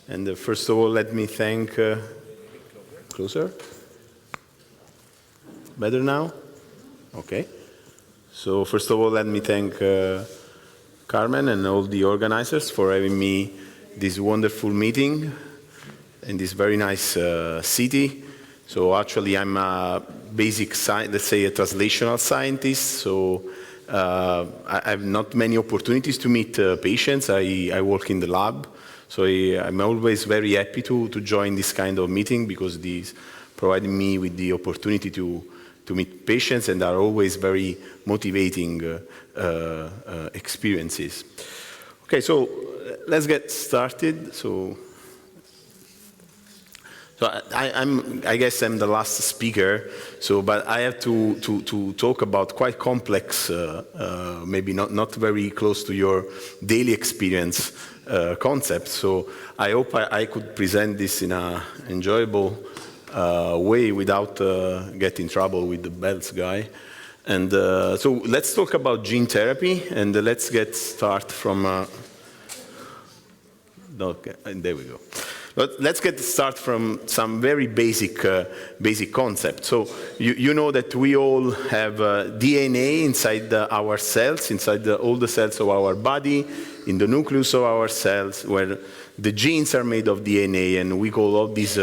And first of all, let me thank, closer? Better now? Okay. So first of all, let me thank Carmen and all the organizers for having me this wonderful meeting in this very nice city. So actually I'm a basic, let's say a translational scientist, so I have not many opportunities to meet patients. I work in the lab, so I'm always very happy to join this kind of meeting because these provide me with the opportunity to meet patients and are always very motivating experiences. Okay, so let's get started. So I guess I'm the last speaker, but I have to talk about quite complex, maybe not very close to your daily experience concepts. So I hope I could present this in an enjoyable way without getting in trouble with the bells guy. And so let's talk about gene therapy, and let's get started from. Okay, and there we go. But let's get started from some very basic concepts. So you know that we all have DNA inside our cells, inside all the cells of our body, in the nucleus of our cells, where the genes are made of DNA, and we call all this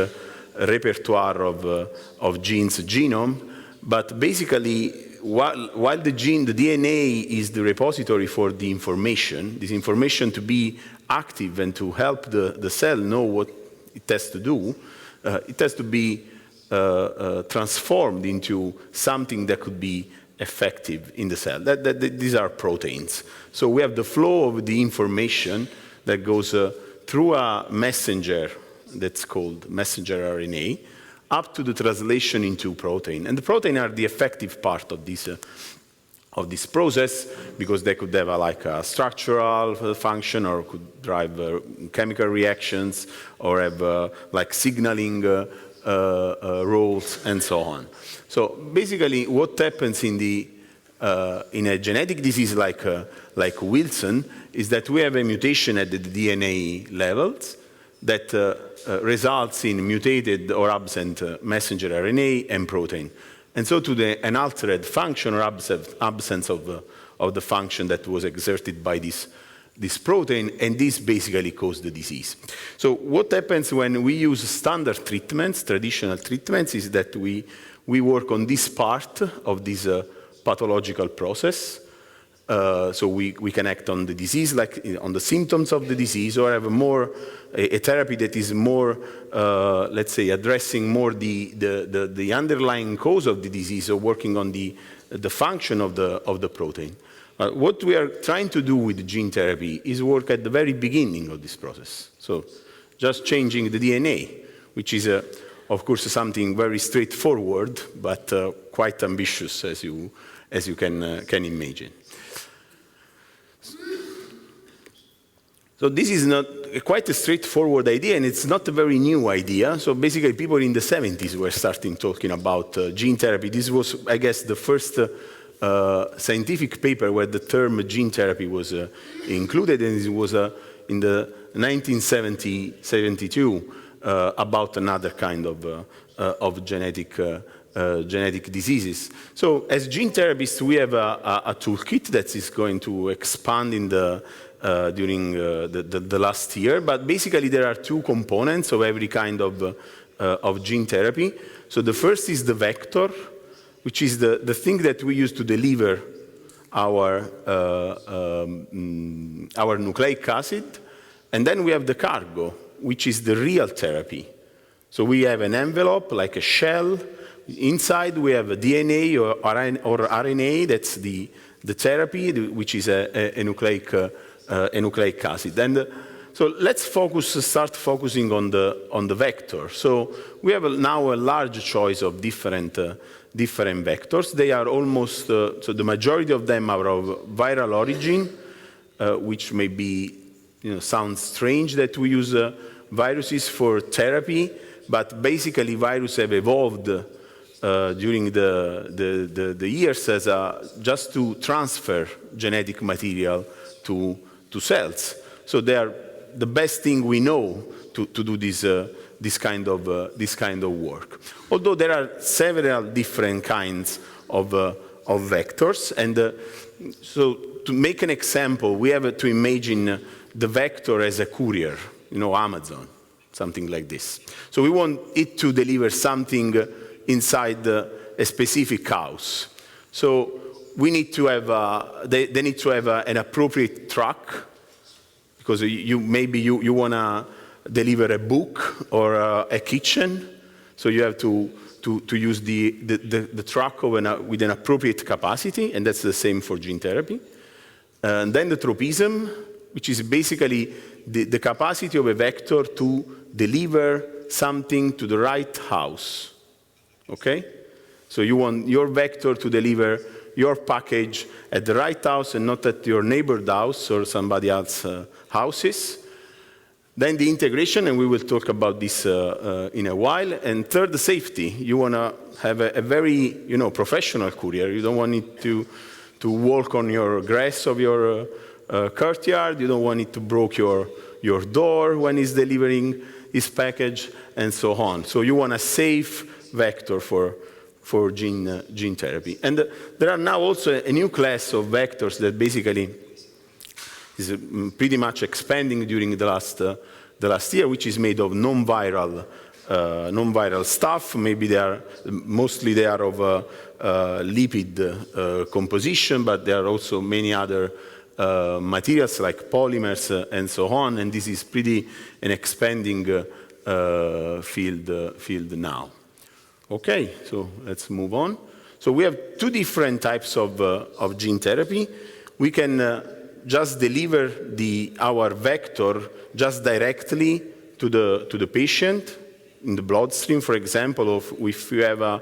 repertoire of genes genome. But basically, while the DNA is the repository for the information, this information to be active and to help the cell know what it has to do, it has to be transformed into something that could be effective in the cell. These are proteins. So we have the flow of the information that goes through a messenger that's called messenger RNA up to the translation into protein. And the protein are the effective part of this process because they could have a structural function or could drive chemical reactions or have signaling roles and so on. So basically what happens in a genetic disease like Wilson is that we have a mutation at the DNA levels that results in mutated or absent messenger RNA and protein. And so to an altered function or absence of the function that was exerted by this protein, and this basically caused the disease. So what happens when we use standard treatments, traditional treatments, is that we work on this part of this pathological process. So we can act on the disease, like on the symptoms of the disease, or have a therapy that is more, let's say, addressing more the underlying cause of the disease, or working on the function of the protein. What we are trying to do with gene therapy is work at the very beginning of this process. So just changing the DNA, which is, of course, something very straightforward, but quite ambitious, as you can imagine. So this is not quite a straightforward idea, and it's not a very new idea. So basically, people in the 70s were starting talking about gene therapy. This was, I guess, the first scientific paper where the term gene therapy was included, and it was in the 1972 about another kind of genetic diseases. So as gene therapists, we have a toolkit that is going to expand in during the last year, but basically there are two components of every kind of gene therapy. So the first is the vector, which is the thing that we use to deliver our nucleic acid, and then we have the cargo, which is the real therapy. So we have an envelope, like a shell. Inside we have a DNA or RNA, that's the therapy, which is a nucleic acid. And so let's start focusing on the vector. So we have now a large choice of different vectors. They are almost, so the majority of them are of viral origin, which may be, sounds strange that we use viruses for therapy, but basically viruses have evolved during the years as just to transfer genetic material to cells. So they are the best thing we know to do this kind of work. Although there are several different kinds of vectors, and so to make an example, we have to imagine the vector as a courier, Amazon, something like this. So we want it to deliver something inside a specific house. So we need to have, they need to have an appropriate truck, because maybe you want to deliver a book or a kitchen, so you have to use the truck with an appropriate capacity, and that's the same for gene therapy. And then the tropism, which is basically the capacity of a vector to deliver something to the right house, okay? So you want your vector to deliver your package at the right house and not at your neighbor's house or somebody else's houses. Then the integration, and we will talk about this in a while. And third, the safety. You want to have a very, professional courier. You don't want it to walk on your grass of your courtyard. You don't want it to break your door when it's delivering his package, and so on. So you want a safe vector for gene therapy. And there are now also a new class of vectors that basically is pretty much expanding during the last year, which is made of non-viral stuff. Maybe mostly they are of lipid composition, but there are also many other materials like polymers and so on. And this is pretty an expanding field now. Okay, so let's move on. So we have two different types of gene therapy. We can just deliver our vector just directly to the patient in the bloodstream. For example, if you have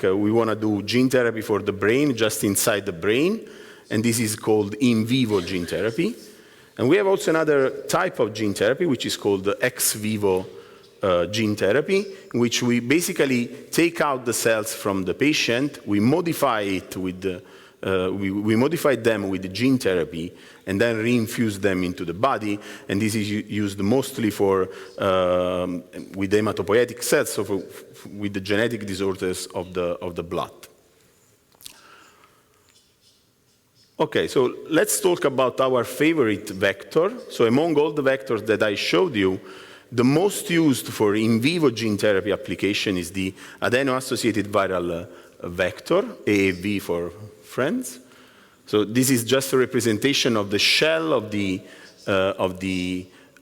we want to do gene therapy for the brain, just inside the brain, and this is called in vivo gene therapy. And we have also another type of gene therapy, which is called the ex vivo gene therapy, in which we basically take out the cells from the patient, we modify it with we modify them with the gene therapy, and then reinfuse them into the body. And this is used mostly for with hematopoietic cells, so with the genetic disorders of the blood. Okay, so let's talk about our favorite vector. So among all the vectors that I showed you, the most used for in vivo gene therapy application is the adeno-associated viral vector, AAV for friends. So this is just a representation of the shell of the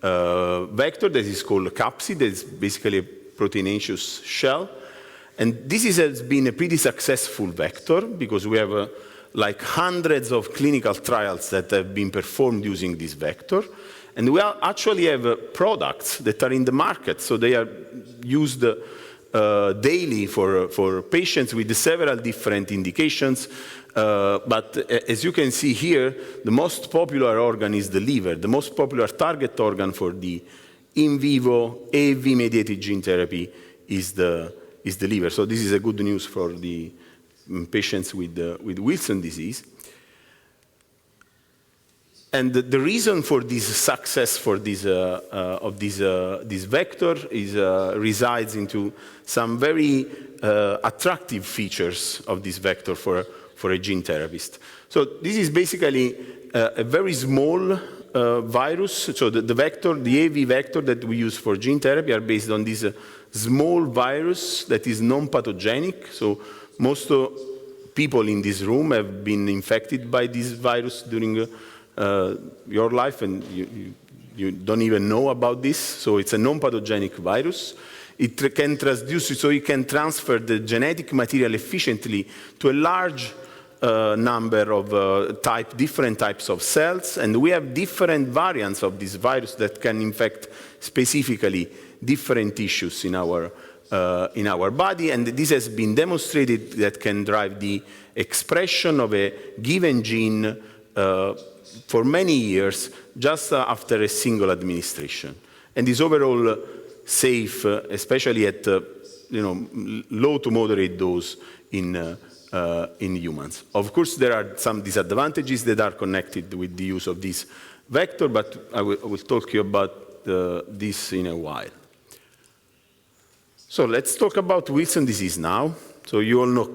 vector that is called a capsid, that is basically a proteinaceous shell. And this has been a pretty successful vector because we have like hundreds of clinical trials that have been performed using this vector. And we actually have products that are in the market, so they are used daily for patients with several different indications. But as you can see here, the most popular organ is the liver. The most popular target organ for the in vivo AAV-mediated gene therapy is the liver. So this is a good news for the patients with Wilson disease. And the reason for this success for this vector resides into some very attractive features of this vector for a gene therapist. So this is basically a very small virus. So the vector, the AAV vector that we use for gene therapy are based on this small virus that is non-pathogenic. So most people in this room have been infected by this virus during your life, and you don't even know about this. So it's a non-pathogenic virus. It can transduce, so it can transfer the genetic material efficiently to a large number of different types of cells, and we have different variants of this virus that can infect specifically different tissues in our body, and this has been demonstrated that can drive the expression of a given gene for many years just after a single administration, and is overall safe, especially at low to moderate dose in humans. Of course, there are some disadvantages that are connected with the use of this vector, but I will talk to you about this in a while. So let's talk about Wilson disease now. So you all know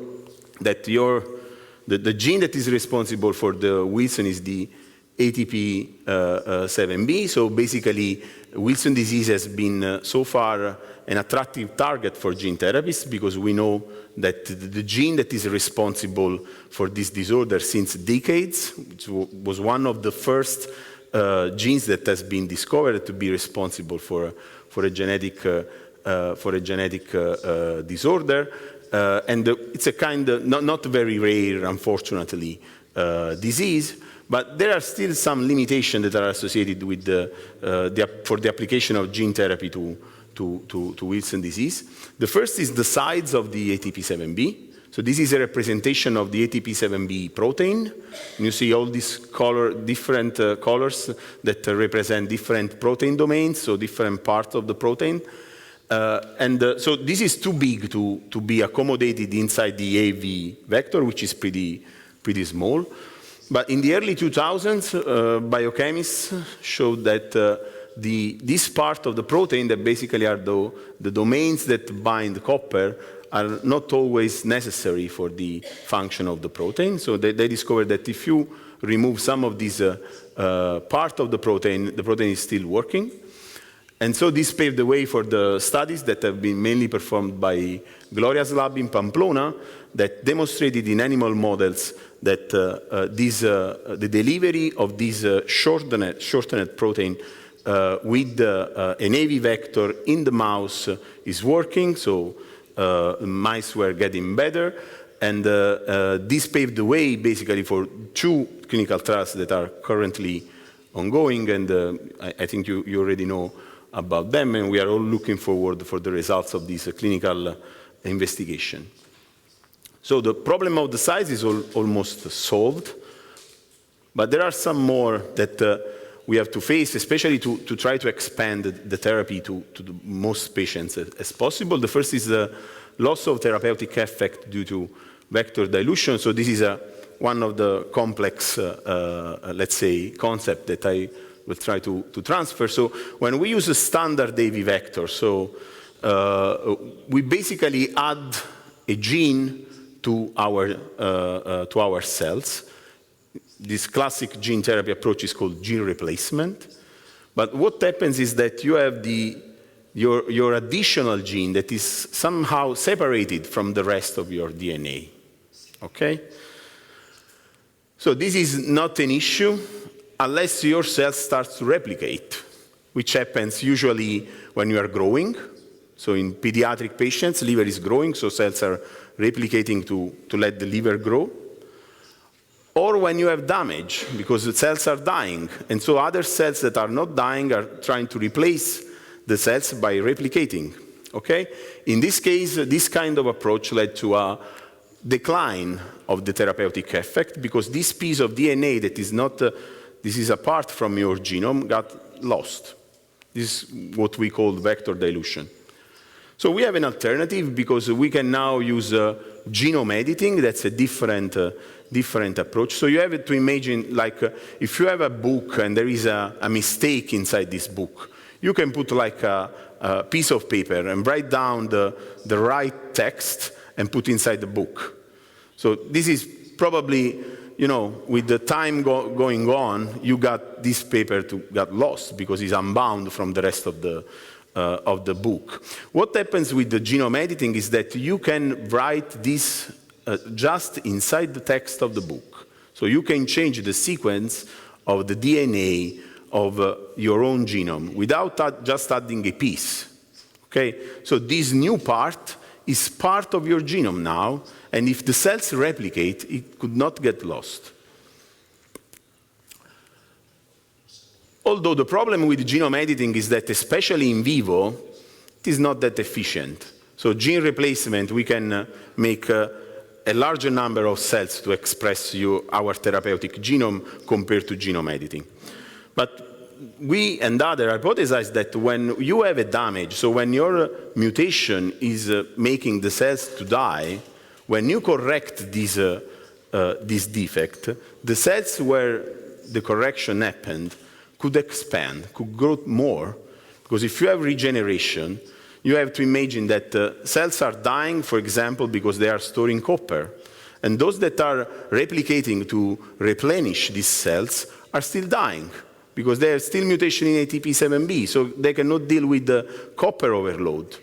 that the gene that is responsible for the Wilson is the ATP7B. So basically, Wilson disease has been so far an attractive target for gene therapies because we know that the gene that is responsible for this disorder since decades, which was one of the first genes that has been discovered to be responsible for a genetic disorder. And it's a kind of, not very rare, unfortunately, disease, but there are still some limitations that are associated with for the application of gene therapy to Wilson disease. The first is the size of the ATP7B. So this is a representation of the ATP7B protein. And you see all these different colors that represent different protein domains, so different parts of the protein. So this is too big to be accommodated inside the AAV vector, which is pretty small. But in the early 2000s, biochemists showed that this part of the protein that basically are the domains that bind copper are not always necessary for the function of the protein. So they discovered that if you remove some of these part of the protein is still working. And so this paved the way for the studies that have been mainly performed by Gloria's lab in Pamplona that demonstrated in animal models that the delivery of this shortened protein with an AAV vector in the mouse is working. So mice were getting better. And this paved the way basically for 2 clinical trials that are currently ongoing. And I think you already know about them, and we are all looking forward for the results of this clinical investigation. So the problem of the size is almost solved, but there are some more that we have to face, especially to try to expand the therapy to the most patients as possible. The first is the loss of therapeutic effect due to vector dilution. So this is one of the complex, let's say, concept that I will try to transfer. So when we use a standard AAV vector, so we basically add a gene to our cells. This classic gene therapy approach is called gene replacement. But what happens is that you have your additional gene that is somehow separated from the rest of your DNA. Okay? So this is not an issue unless your cell starts to replicate, which happens usually when you are growing. So in pediatric patients, liver is growing, so cells are replicating to let the liver grow. Or when you have damage, because the cells are dying, and so other cells that are not dying are trying to replace the cells by replicating. Okay? In this case, this kind of approach led to a decline of the therapeutic effect, because this piece of DNA that is not, this is apart from your genome, got lost. This is what we call vector dilution. So we have an alternative, because we can now use genome editing. That's a different approach. So you have to imagine, like, if you have a book and there is a mistake inside this book, you can put like a piece of paper and write down the right text and put inside the book. So this is probably, you know, with the time going on, you got this paper got lost because it's unbound from the rest of the book. What happens with the genome editing is that you can write this just inside the text of the book. So you can change the sequence of the DNA of your own genome without just adding a piece. Okay? So this new part is part of your genome now, and if the cells replicate, it could not get lost. Although the problem with genome editing is that, especially in vivo, it is not that efficient. So gene replacement, we can make a larger number of cells to express our therapeutic genome compared to genome editing. But we and others hypothesize that when you have a damage, so when your mutation is making the cells to die, when you correct this defect, the cells where the correction happened could expand, could grow more, Because if you have regeneration, you have to imagine that cells are dying, for example, because they are storing copper. And those that are replicating to replenish these cells are still dying, because there is still mutation in ATP7B, so they cannot deal with the copper overload.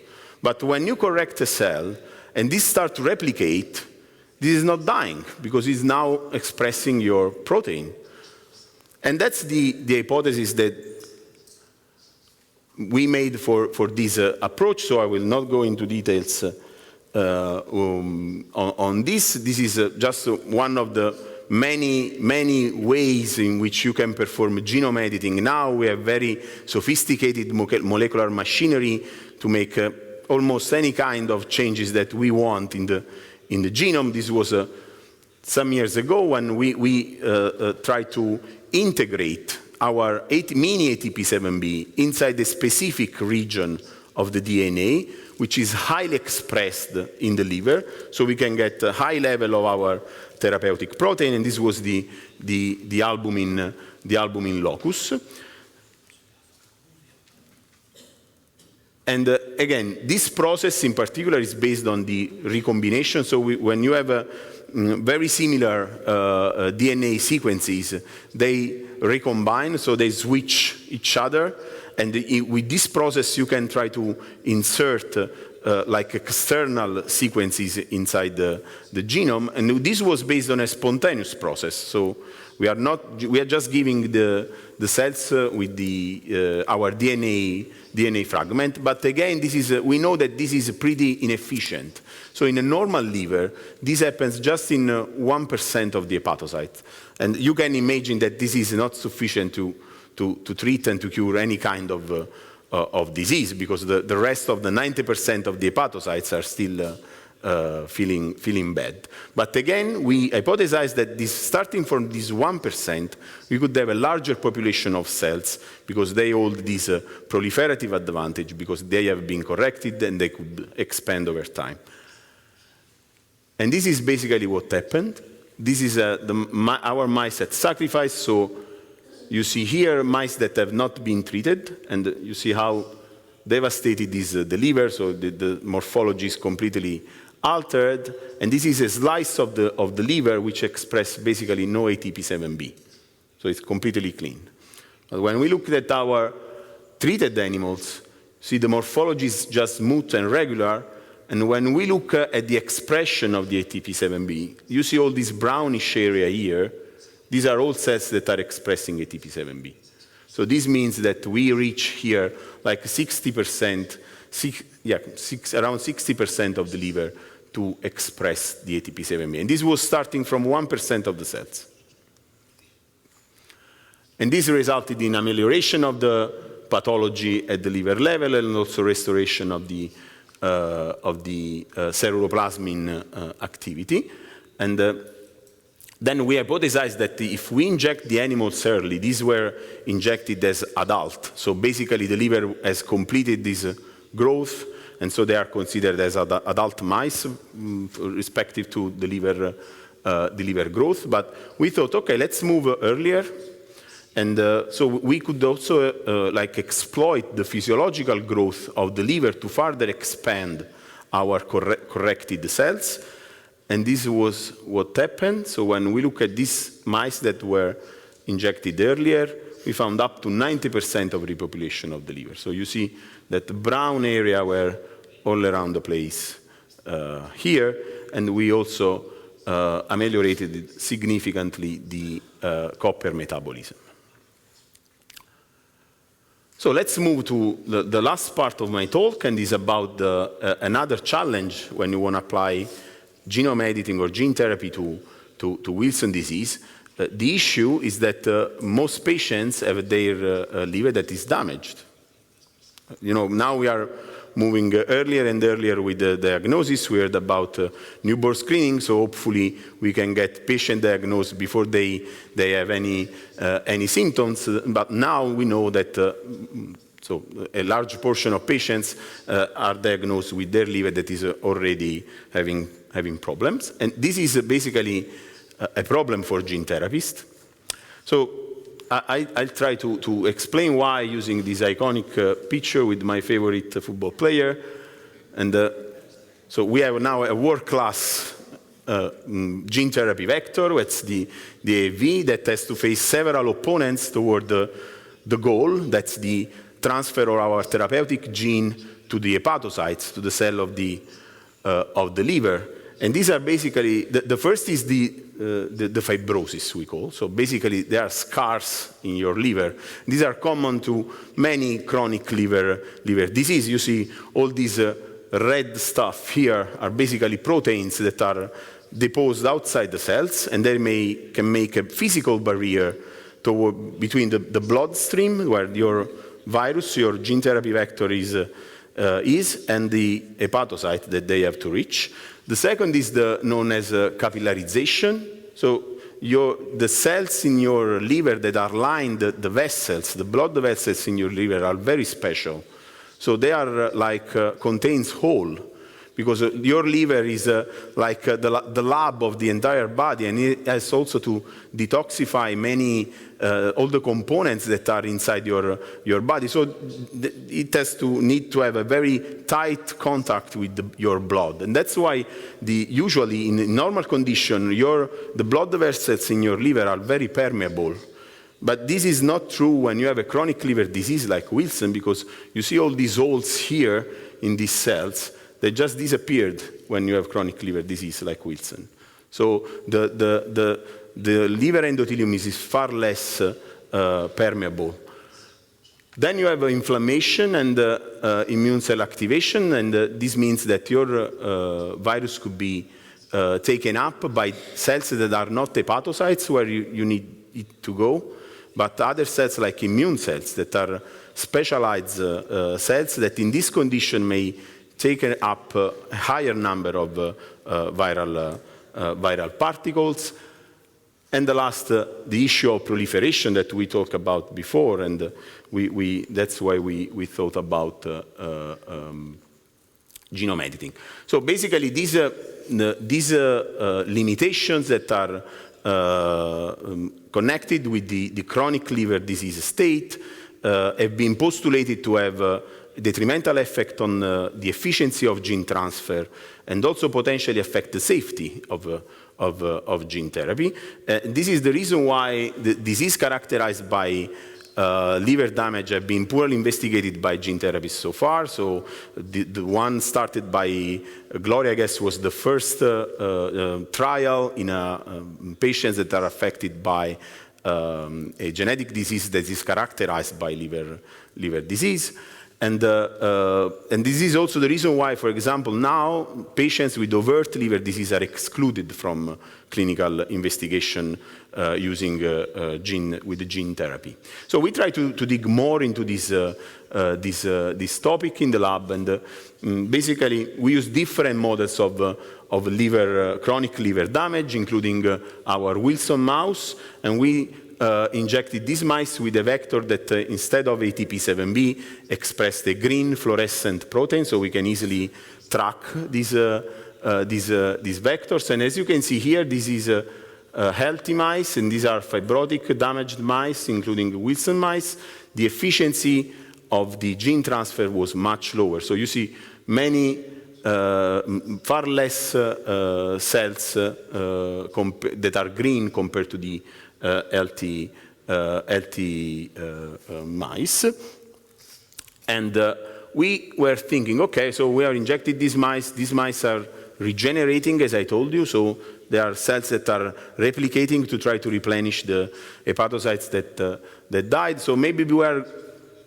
But when you correct a cell, and this starts to replicate, this is not dying, because it's now expressing your protein. And that's the hypothesis that we made for this approach, so I will not go into details on this. This is just one of the many ways in which you can perform genome editing. Now we have very sophisticated molecular machinery to make almost any kind of changes that we want in the genome. This was some years ago when we tried to integrate our mini ATP7B inside a specific region of the DNA, which is highly expressed in the liver, so we can get a high level of our therapeutic protein, and this was the albumin locus. And again, this process in particular is based on the recombination. So when you have very similar DNA sequences, they recombine, so they switch each other. And with this process, you can try to insert like external sequences inside the genome. And this was based on a spontaneous process. So we are just giving the cells with our DNA fragment. But again, we know that this is pretty inefficient. So in a normal liver, this happens just in 1% of the hepatocyte. And you can imagine that this is not sufficient to treat and to cure any kind of disease, because the rest of the 90% of the hepatocytes are still feeling bad. But again, we hypothesized that starting from this 1%, we could have a larger population of cells, because they hold this proliferative advantage, because they have been corrected and they could expand over time. And this is basically what happened. This is our mice at sacrifice. So you see here mice that have not been treated, and you see how devastated is the liver, so the morphology is completely altered, and this is a slice of the liver which expresses basically no ATP7B. So it's completely clean. But when we look at our treated animals, see the morphology is just smooth and regular, and when we look at the expression of the ATP7B, you see all this brownish area here. These are all cells that are expressing ATP7B. So this means that we reach here like 60%, around 60% of the liver to express the ATP7B. And this was starting from 1% of the cells. And this resulted in amelioration of the pathology at the liver level, and also restoration of the ceruloplasmin activity. And then we hypothesized that if we inject the animals early, these were injected as adult. So basically the liver has completed this growth, and so they are considered as adult mice respective to the liver growth. But we thought, okay, let's move earlier. And so we could also exploit the physiological growth of the liver to further expand our corrected cells. And this was what happened. So when we look at these mice that were injected earlier, we found up to 90% of repopulation of the liver. So you see that the brown area were all around the place here, and we also ameliorated significantly the copper metabolism. So let's move to the last part of my talk, and is about another challenge when you want to apply genome editing or gene therapy to Wilson disease. The issue is that most patients have their liver that is damaged. Now we are moving earlier and earlier with the diagnosis. We heard about newborn screening, so hopefully we can get patient diagnosed before they have any symptoms. But now we know that so a large portion of patients are diagnosed with their liver that is already having problems. And this is basically a problem for gene therapists. So I'll try to explain why using this iconic picture with my favorite football player. And so we have now a world-class gene therapy vector. That's the AAV that has to face several opponents toward the goal. That's the transfer of our therapeutic gene to the hepatocytes, to the cell of the liver. And these are basically, the first is the fibrosis, we call. So basically, there are scars in your liver. These are common to many chronic liver disease. You see all these red stuff here are basically proteins that are deposed outside the cells, and they can make a physical barrier between the bloodstream, where your virus, your gene therapy vector is, and the hepatocyte that they have to reach. The second is known as capillarization. So the cells in your liver that are lined, the vessels, the blood vessels in your liver are very special. So they are contains whole, because your liver is like the lab of the entire body, and it has also to detoxify all the components that are inside your body. So it has to need to have a very tight contact with your blood. And that's why usually in normal condition, the blood vessels in your liver are very permeable. But this is not true when you have a chronic liver disease like Wilson, because you see all these holes here in these cells. They just disappeared when you have chronic liver disease like Wilson. So the liver endothelium is far less permeable. Then you have inflammation and immune cell activation, and this means that your virus could be taken up by cells that are not hepatocytes, where you need it to go, but other cells like immune cells that are specialized cells that in this condition may take up a higher number of viral particles. And the last, the issue of proliferation that we talked about before, and that's why we thought about genome editing. So basically, these limitations that are connected with the chronic liver disease state have been postulated to have a detrimental effect on the efficiency of gene transfer, and also potentially affect the safety of gene therapy. This is the reason why the disease characterized by liver damage have been poorly investigated by gene therapies so far. So the one started by Gloria, I guess, was the first trial in patients that are affected by a genetic disease that is characterized by liver disease. And this is also the reason why, for example, now patients with overt liver disease are excluded from clinical investigation using gene therapy. So we try to dig more into this topic in the lab, and basically we use different models of chronic liver damage, including our Wilson mouse, and we injected these mice with a vector that instead of ATP7B expressed a green fluorescent protein, so we can easily track these vectors. And as you can see here, this is healthy mice, and these are fibrotic damaged mice, including Wilson mice. The efficiency of the gene transfer was much lower. So you see many far less cells that are green compared to the healthy mice. And we were thinking, okay, so we are injecting these mice are regenerating, as I told you, so there are cells that are replicating to try to replenish the hepatocytes that died. So maybe we are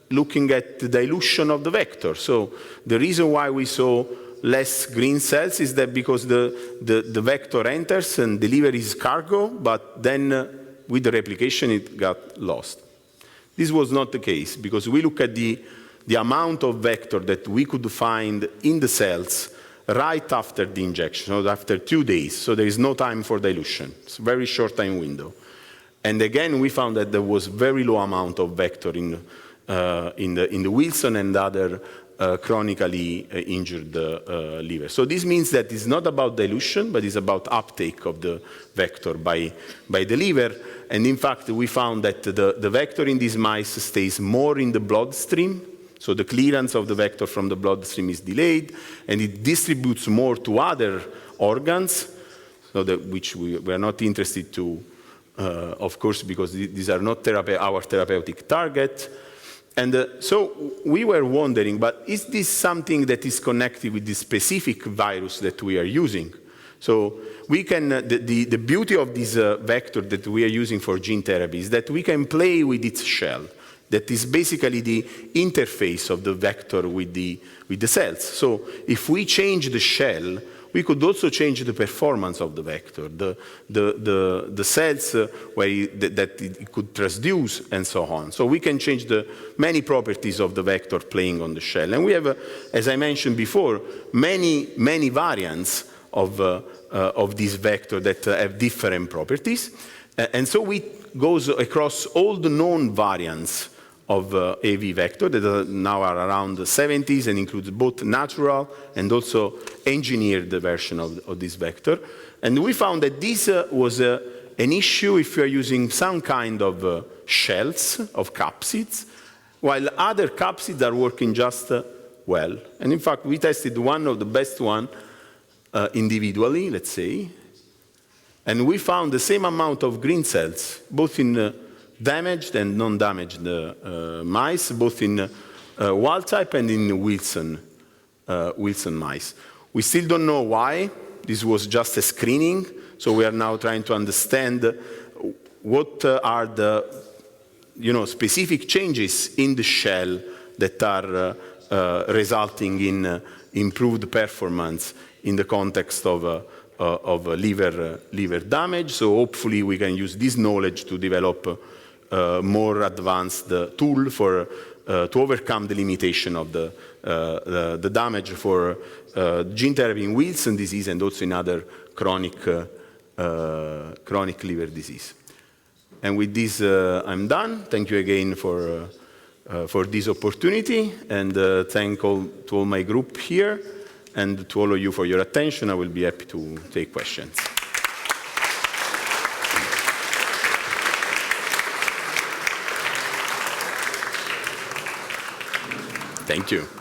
looking at the dilution of the vector. So the reason why we saw less green cells is that because the vector enters and delivers cargo, but then with the replication it got lost. This was not the case, because we look at the amount of vector that we could find in the cells right after the injection, so after 2 days, so there is no time for dilution. It's a very short time window. And again, we found that there was very low amount of vector in the Wilson and other chronically injured liver. So this means that it's not about dilution, but it's about uptake of the vector by the liver. And in fact, we found that the vector in these mice stays more in the bloodstream. So the clearance of the vector from the bloodstream is delayed, and it distributes more to other organs, so which we are not interested to, of course, because these are not our therapeutic target. And so we were wondering, but is this something that is connected with the specific virus that we are using? So we can, the beauty of this vector that we are using for gene therapy is that we can play with its shell. That is basically the interface of the vector with the cells. So if we change the shell, we could also change the performance of the vector, the cells that it could transduce, and so on. So we can change the many properties of the vector playing on the shell. And we have, as I mentioned before, many variants of this vector that have different properties. And so we go across all the known variants of AV vector that now are around the 70s and includes both natural and also engineered version of this vector. And we found that this was an issue if you are using some kind of shells of capsids, while other capsids are working just well. And in fact, we tested one of the best one individually, let's say, and we found the same amount of green cells, both in damaged and non-damaged mice, both in wild type and in Wilson mice. We still don't know why. This was just a screening, so we are now trying to understand what are the specific changes in the shell that are resulting in improved performance in the context of liver damage. So hopefully we can use this knowledge to develop more advanced tool to overcome the limitation of the damage for gene therapy in Wilson disease and also in other chronic liver disease. And with this, I'm done. Thank you again for this opportunity, and thank to all my group here, and to all of you for your attention. I will be happy to take questions. Thank you.